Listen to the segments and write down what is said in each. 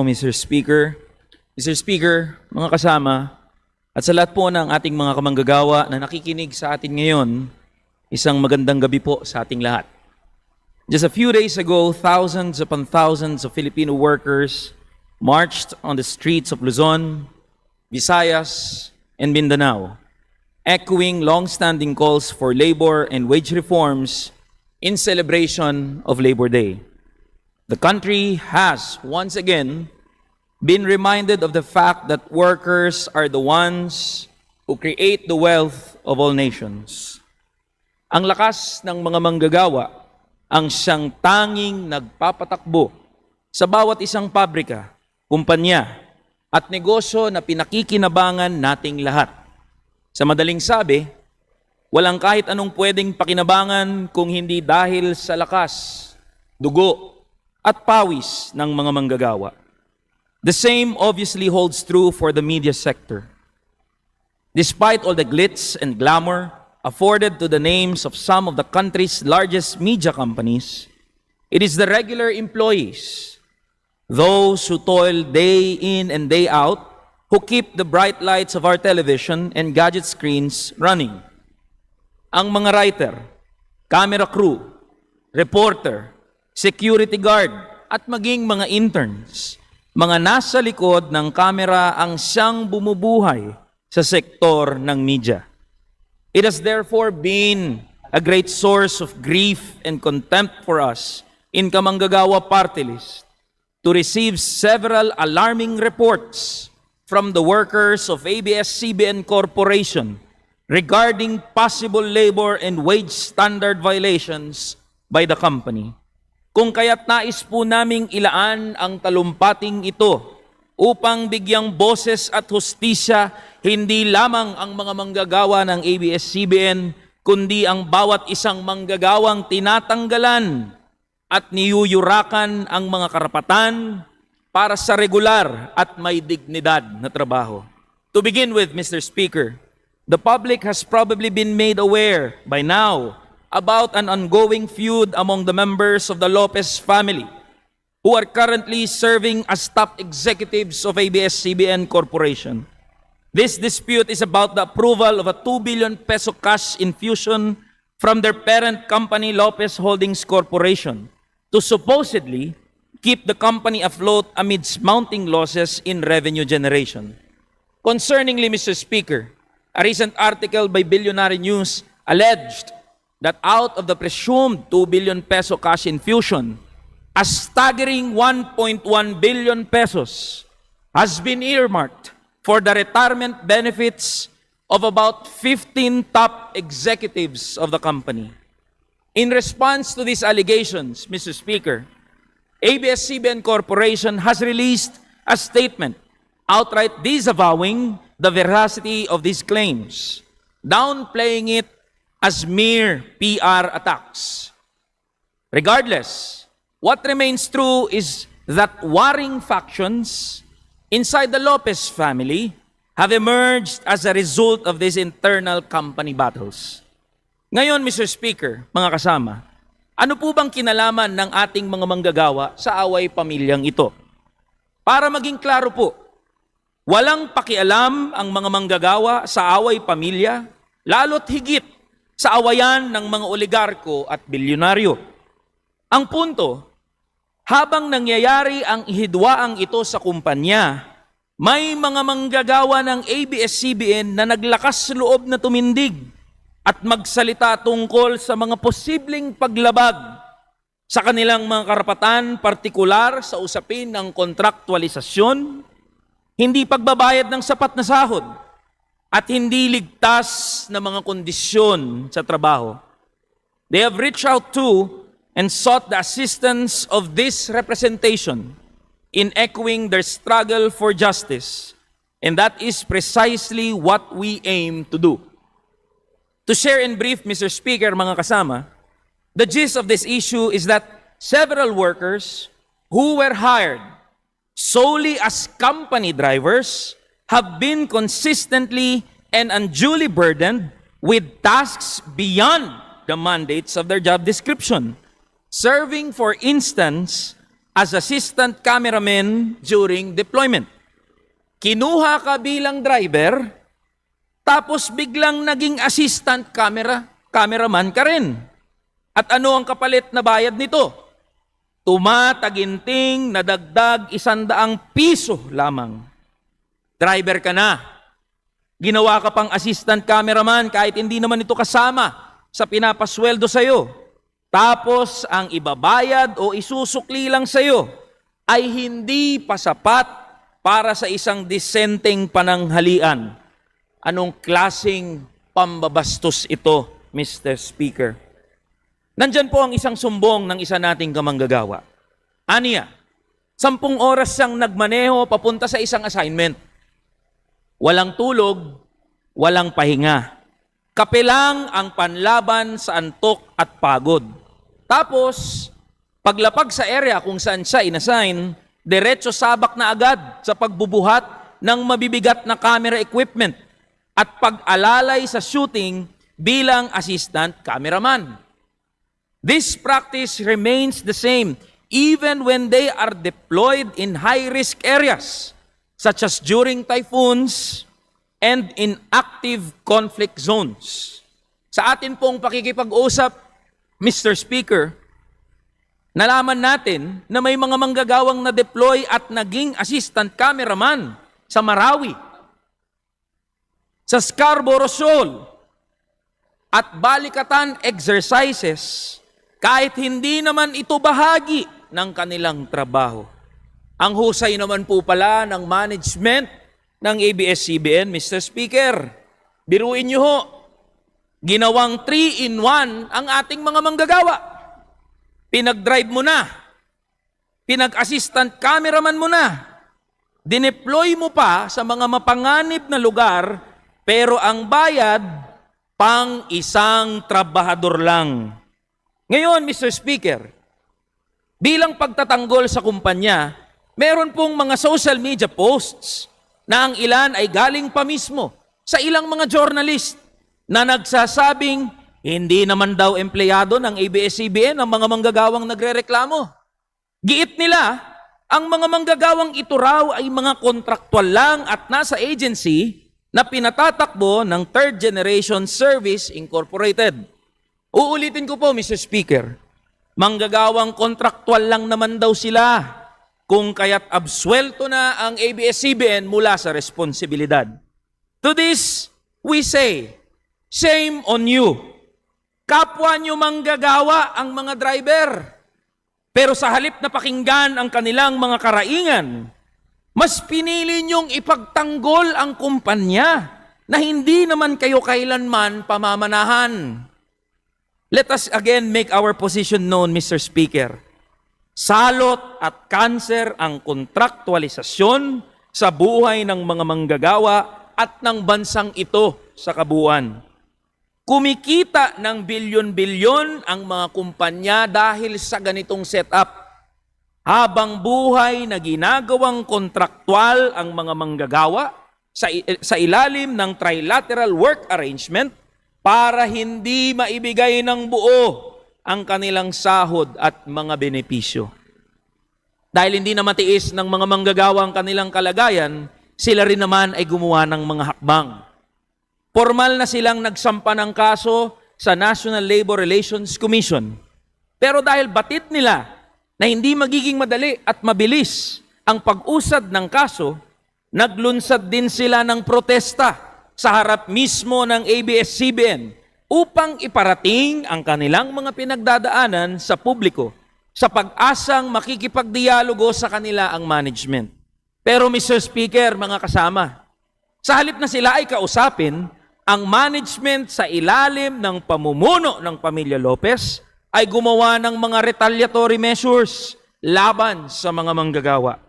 Mr. Speaker. Mr. Speaker, mga kasama, at sa lahat po ng ating mga kamanggagawa na nakikinig sa atin ngayon, isang magandang gabi po sa ating lahat. Just a few days ago, thousands upon thousands of Filipino workers marched on the streets of Luzon, Visayas, and Mindanao, echoing long-standing calls for labor and wage reforms in celebration of Labor Day. The country has, once again, been reminded of the fact that workers are the ones who create the wealth of all nations. Ang lakas ng mga manggagawa ang siyang tanging nagpapatakbo sa bawat isang pabrika, kumpanya, at negosyo na pinakikinabangan nating lahat. Sa madaling sabi, walang kahit anong pwedeng pakinabangan kung hindi dahil sa lakas, dugo, at pawis ng mga manggagawa. The same obviously holds true for the media sector. Despite all the glitz and glamour afforded to the names of some of the country's largest media companies, it is the regular employees, those who toil day in and day out, who keep the bright lights of our television and gadget screens running. Ang mga writer, camera crew, reporter, security guard, at maging mga interns, mga nasa likod ng kamera ang siyang bumubuhay sa sektor ng media. It has therefore been a great source of grief and contempt for us in Kamanggagawa Party List to receive several alarming reports from the workers of ABS-CBN Corporation regarding possible labor and wage standard violations by the company. Kung kaya't nais po naming ilaan ang talumpating ito upang bigyang boses at hustisya hindi lamang ang mga manggagawa ng ABS-CBN, kundi ang bawat isang manggagawang tinatanggalan at niyuyurakan ang mga karapatan para sa regular at may dignidad na trabaho. To begin with, Mr. Speaker, the public has probably been made aware by now about an ongoing feud among the members of the Lopez family who are currently serving as top executives of ABS-CBN Corporation. This dispute is about the approval of a 2 billion peso cash infusion from their parent company Lopez Holdings Corporation to supposedly keep the company afloat amidst mounting losses in revenue generation. Concerningly, Mr. Speaker, a recent article by Billionaire News alleged that out of the presumed 2 billion peso cash infusion, a staggering 1.1 billion pesos has been earmarked for the retirement benefits of about 15 top executives of the company. In response to these allegations, Mr. Speaker, ABS-CBN Corporation has released a statement outright disavowing the veracity of these claims, downplaying it as mere PR attacks. Regardless, what remains true is that warring factions inside the Lopez family have emerged as a result of these internal company battles. Ngayon, Mr. Speaker, mga kasama, ano po bang kinalaman ng ating mga manggagawa sa away pamilyang ito? Para maging klaro po, walang pakialam ang mga manggagawa sa away pamilya, lalo't higit sa awayan ng mga oligarko at bilyonaryo. Ang punto, habang nangyayari ang ihidwaang ito sa kumpanya, may mga manggagawa ng ABS-CBN na naglakas loob na tumindig at magsalita tungkol sa mga posibleng paglabag sa kanilang mga karapatan, partikular sa usapin ng kontraktualisasyon, hindi pagbabayad ng sapat na sahod, at hindi ligtas na mga kondisyon sa trabaho. They have reached out to and sought the assistance of this representation in echoing their struggle for justice, and that is precisely what we aim to do. To share in brief, Mr. Speaker, mga kasama, the gist of this issue is that several workers who were hired solely as company drivers have been consistently and unduly burdened with tasks beyond the mandates of their job description, serving, for instance, as assistant cameraman during deployment. Kinuha ka bilang driver, tapos biglang naging assistant cameraman ka rin. At ano ang kapalit na bayad nito? Tumataginting na dagdag 100 piso lamang. Driver ka na. Ginawa ka pang assistant cameraman kahit hindi naman ito kasama sa pinapasweldo sa'yo. Tapos ang ibabayad o isusukli lang sa'yo ay hindi pa sapat para sa isang disenteng pananghalian. Anong klaseng pambabastos ito, Mr. Speaker? Nandyan po ang isang sumbong ng isa nating kamanggagawa. Aniya, 10 oras siyang nagmaneho papunta sa isang assignment. Walang tulog, walang pahinga. Kape lang ang panlaban sa antok at pagod. Tapos, paglapag sa area kung saan siya inassign, diretso sabak na agad sa pagbubuhat ng mabibigat na camera equipment at pag-alalay sa shooting bilang assistant cameraman. This practice remains the same even when they are deployed in high-risk areas such as during typhoons and in active conflict zones. Sa atin pong pakikipag-usap, Mr. Speaker, nalaman natin na may mga manggagawang na-deploy at naging assistant cameraman sa Marawi, sa Scarborough Shoal, at balikatan exercises kahit hindi naman ito bahagi ng kanilang trabaho. Ang husay naman po pala ng management ng ABS-CBN, Mr. Speaker. Biruin niyo ho, ginawang 3-in-1 ang ating mga manggagawa. Pinag-drive mo na, pinag-assistant cameraman mo na, dineploy mo pa sa mga mapanganib na lugar, pero ang bayad, pang isang trabahador lang. Ngayon, Mr. Speaker, bilang pagtatanggol sa kumpanya, meron pong mga social media posts na ang ilan ay galing pa mismo sa ilang mga journalist na nagsasabing hindi naman daw empleyado ng ABS-CBN ang mga manggagawang nagrereklamo. Giit nila, ang mga manggagawang ito raw ay mga kontraktual lang at nasa agency na pinatatakbo ng Third Generation Service Incorporated. Uulitin ko po, Mr. Speaker, manggagawang kontraktual lang naman daw sila, kung kaya't absuelto na ang ABS-CBN mula sa responsibilidad. To this, we say, shame on you. Kapwa nyo manggagawa ang mga driver. Pero sa halip na pakinggan ang kanilang mga karaingan, mas pinili nyong ipagtanggol ang kumpanya na hindi naman kayo kailanman pamamanahan. Let us again make our position known, Mr. Speaker. Salot at kanser ang kontraktualisasyon sa buhay ng mga manggagawa at ng bansang ito sa kabuuan. Kumikita ng bilyon-bilyon ang mga kumpanya dahil sa ganitong setup. Habang buhay na ginagawang kontraktual ang mga manggagawa sa ilalim ng trilateral work arrangement para hindi maibigay ng buo ang kanilang sahod at mga benepisyo. Dahil hindi na matiis ng mga manggagawa ang kanilang kalagayan, sila rin naman ay gumawa ng mga hakbang. Formal na silang nagsampa ng kaso sa National Labor Relations Commission. Pero dahil batid nila na hindi magiging madali at mabilis ang pag-usad ng kaso, naglunsad din sila ng protesta sa harap mismo ng ABS-CBN upang iparating ang kanilang mga pinagdadaanan sa publiko sa pag-asang makikipagdialogo sa kanila ang management. Pero Mr. Speaker, mga kasama, sa halip na sila ay kausapin, ang management sa ilalim ng pamumuno ng Pamilya Lopez ay gumawa ng mga retaliatory measures laban sa mga manggagawa.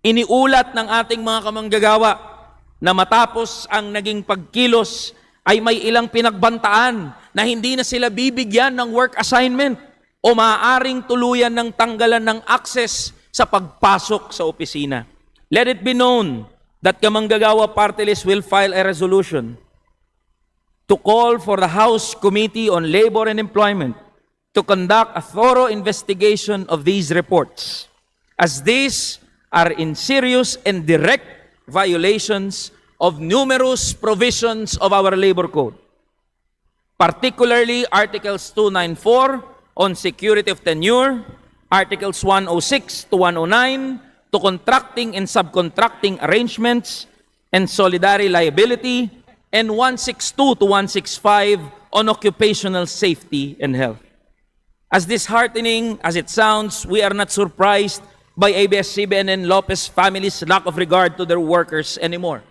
Iniulat ng ating mga kamanggagawa na matapos ang naging pagkilos ay may ilang pinagbantaan na hindi na sila bibigyan ng work assignment o maaaring tuluyan ng tanggalan ng access sa pagpasok sa opisina. Let it be known that Kamanggagawa Party List will file a resolution to call for the House Committee on Labor and Employment to conduct a thorough investigation of these reports. as these are in serious and direct violations of numerous provisions of our labor code, particularly Articles 294 on security of tenure, Articles 106 to 109 to contracting and subcontracting arrangements and solidarity liability, and 162 to 165 on occupational safety and health. As disheartening as it sounds, we are not surprised by ABS-CBN and Lopez family's lack of regard to their workers anymore.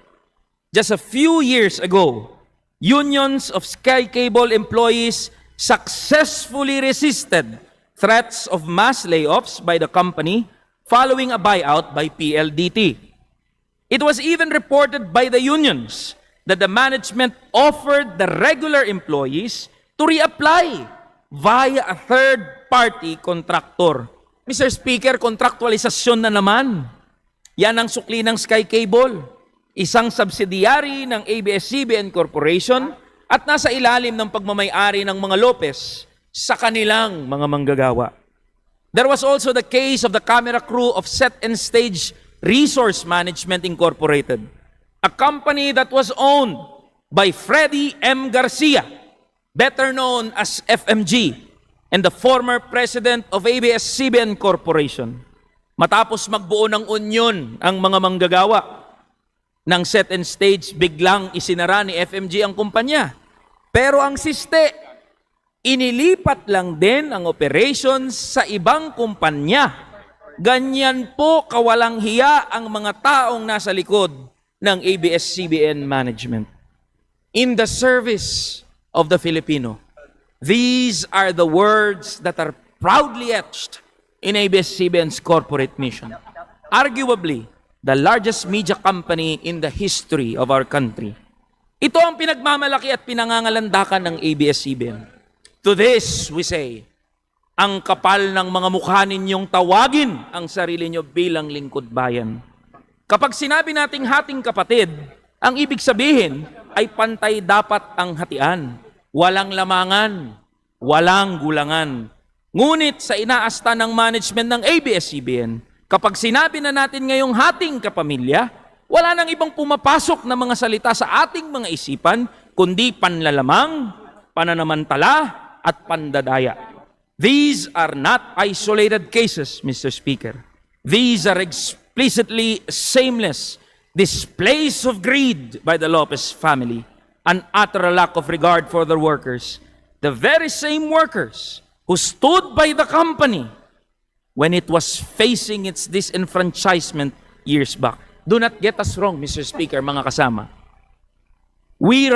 Just a few years ago, unions of Sky Cable employees successfully resisted threats of mass layoffs by the company following a buyout by PLDT. It was even reported by the unions that the management offered the regular employees to reapply via a third-party contractor. Mr. Speaker, kontraktualisasyon na naman. Yan ang sukli ng Sky Cable, isang subsidiary ng ABS-CBN Corporation at nasa ilalim ng pagmamay-ari ng mga Lopez sa kanilang mga manggagawa. There was also the case of the camera crew of Set and Stage Resource Management Incorporated, a company that was owned by Freddie M. Garcia, better known as FMG, and the former president of ABS-CBN Corporation. Matapos magbuo ng union ang mga manggagawa ng Set and Stage, biglang isinara ni FMG ang kumpanya. Pero ang siste, inilipat lang din ang operations sa ibang kumpanya. Ganyan po kawalang hiya ang mga taong nasa likod ng ABS-CBN management. In the service of the Filipino. These are the words that are proudly etched in ABS-CBN's corporate mission. Arguably, the largest media company in the history of our country. Ito ang pinagmamalaki at pinangangalandakan ng ABS-CBN. To this, we say, ang kapal ng mga mukha ninyong tawagin ang sarili nyo bilang lingkod bayan. Kapag sinabi nating hating kapatid, ang ibig sabihin ay pantay dapat ang hatian. Walang lamangan, walang gulangan. Ngunit sa inaasta ng management ng ABS-CBN, kapag sinabi na natin ngayong hating kapamilya, wala nang ibang pumapasok na mga salita sa ating mga isipan, kundi panlalamang, pananamantala, at pandadaya. These are not isolated cases, Mr. Speaker. These are explicitly shameless displays of greed by the Lopez family, an utter lack of regard for their workers. The very same workers who stood by the company when it was facing its disenfranchisement years back. Do not get us wrong, Mr. Speaker, mga kasama. We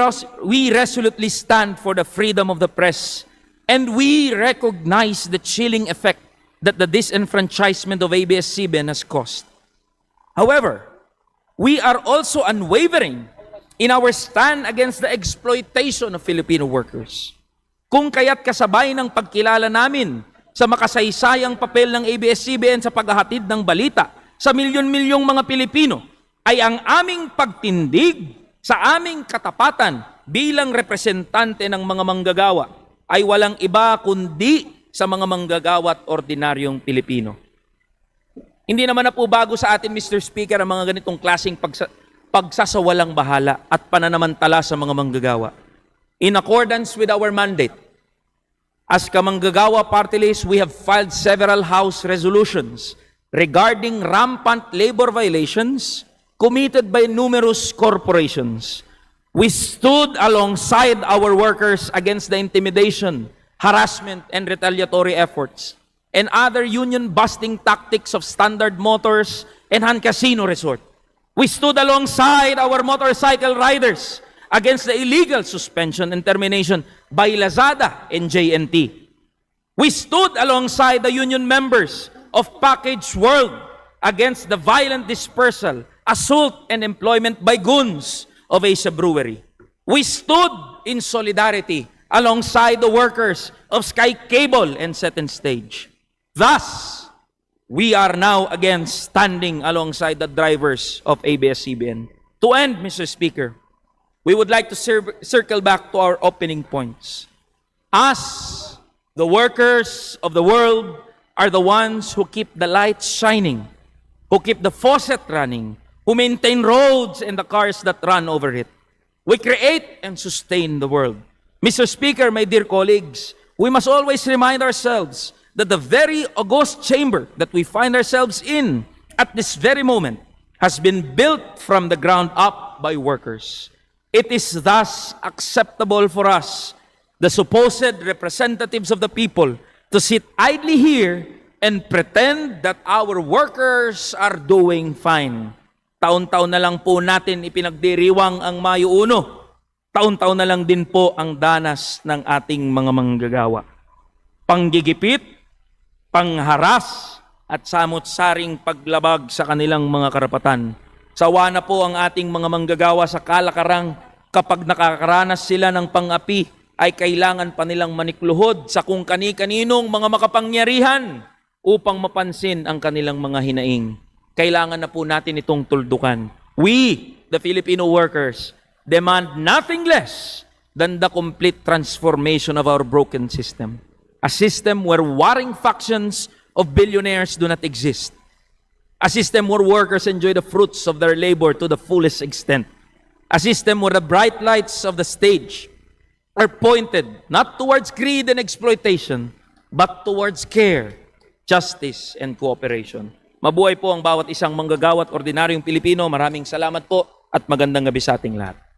resolutely stand for the freedom of the press, and we recognize the chilling effect that the disenfranchisement of ABS-CBN has caused. However, we are also unwavering in our stand against the exploitation of Filipino workers. Kung kaya't kasabay ng pagkilala namin sa makasaysayang papel ng ABS-CBN sa paghahatid ng balita sa milyon-milyong mga Pilipino, ay ang aming pagtindig sa aming katapatan bilang representante ng mga manggagawa ay walang iba kundi sa mga manggagawa at ordinaryong Pilipino. Hindi naman na po bago sa atin, Mr. Speaker, ang mga ganitong klaseng pagsasawalang bahala at pananamantala sa mga manggagawa. In accordance with our mandate, as Kamanggagawa Party List, we have filed several House resolutions regarding rampant labor violations committed by numerous corporations. We stood alongside our workers against the intimidation, harassment, and retaliatory efforts and other union-busting tactics of Standard Motors and Han Casino Resort. We stood alongside our motorcycle riders against the illegal suspension and termination by Lazada and JNT. We stood alongside the union members of Package World against the violent dispersal, assault, and employment by goons of Asia Brewery. We stood in solidarity alongside the workers of Sky Cable and Set and Stage. Thus, we are now again standing alongside the drivers of ABS-CBN. To end, Mr. Speaker, we would like to circle back to our opening points. As the workers of the world are the ones who keep the lights shining, who keep the faucet running, who maintain roads and the cars that run over it. We create and sustain the world. Mr. Speaker, my dear colleagues, we must always remind ourselves that the very august chamber that we find ourselves in at this very moment has been built from the ground up by workers. It is thus acceptable for us, the supposed representatives of the people, to sit idly here and pretend that our workers are doing fine. Taon-taon na lang po natin ipinagdiriwang ang Mayo 1. Taon-taon na lang din po ang danas ng ating mga manggagawa. Panggigipit, pangharas, at samot-saring paglabag sa kanilang mga karapatan. Sawa na po ang ating mga manggagawa sa kalakaran kapag nakakaranas sila ng pang-api ay kailangan pa nilang manikluhod sa kung kani-kaninong mga makapangyarihan upang mapansin ang kanilang mga hinaing. Kailangan na po natin itong tuldukan. We, the Filipino workers, demand nothing less than the complete transformation of our broken system. A system where warring factions of billionaires do not exist. A system where workers enjoy the fruits of their labor to the fullest extent. A system where the bright lights of the stage are pointed not towards greed and exploitation, but towards care, justice, and cooperation. Mabuhay po ang bawat isang manggagawa at ordinaryong Pilipino. Maraming salamat po at magandang gabi sa ating lahat.